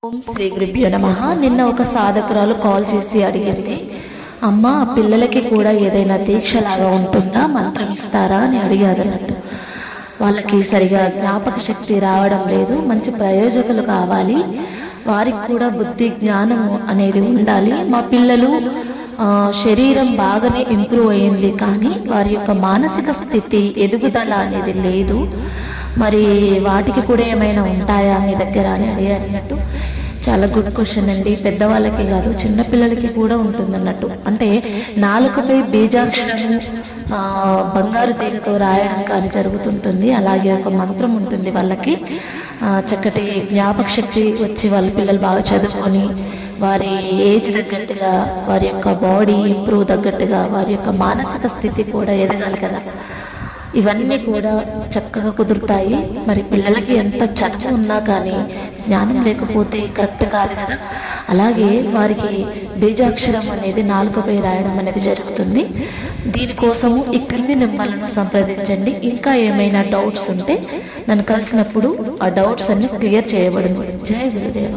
ఓం శ్రీ గురుభ్యో నమః. నిన్న ఒక సాధకురాలు కాల్ చేసి అడిగింది, అమ్మ పిల్లలకి కూడా ఏదైనా దీక్షలాగా ఉంటుందా, మంత్రం ఇస్తారా అని అడిగారు అన్నట్టు. వాళ్ళకి సరిగా జ్ఞాపక శక్తి రావడం లేదు, మంచి ప్రయోజకులు కావాలి, వారికి కూడా బుద్ధి జ్ఞానము అనేది ఉండాలి. మా పిల్లలు శరీరం బాగానే ఇంప్రూవ్ అయ్యింది, కానీ వారి యొక్క మానసిక స్థితి ఎదుగుదల అనేది లేదు, మరి వాటికి కూడా ఏమైనా ఉంటాయా మీ దగ్గర అని అడిగారన్నట్టు. చాలా గుడ్ క్వశ్చన్ అండి. పెద్దవాళ్ళకి కాదు, చిన్నపిల్లలకి కూడా ఉంటుంది అన్నట్టు. అంటే నాలుకపై బీజాక్షరము బంగారు తీగతో రాయడం కానీ జరుగుతుంటుంది. అలాగే ఒక మంత్రం ఉంటుంది వాళ్ళకి, చక్కటి జ్ఞాపక శక్తి వచ్చి వాళ్ళ పిల్లలు బాగా చదువుకొని వారి ఏజ్ తగ్గట్టుగా, వారి యొక్క బాడీ ఇంప్రూవ్ తగ్గట్టుగా, వారి యొక్క మానసిక స్థితి కూడా ఎదగాలి కదా, ఇవన్నీ కూడా చక్కగా కుదురుతాయి. మరి పిల్లలకి ఎంత చదువు ఉన్నా కానీ జ్ఞానం లేకపోతే కరెక్ట్ కాదు కదా. అలాగే వారికి బీజాక్షరం అనేది నాలుకపై రాయడం అనేది జరుగుతుంది. దీనికోసము ఈ క్రింది నెంబర్లను సంప్రదించండి. ఇంకా ఏమైనా డౌట్స్ ఉంటే నన్ను కలిసినప్పుడు ఆ డౌట్స్ అన్ని క్లియర్ చేయబడును. జై గురుదేవ.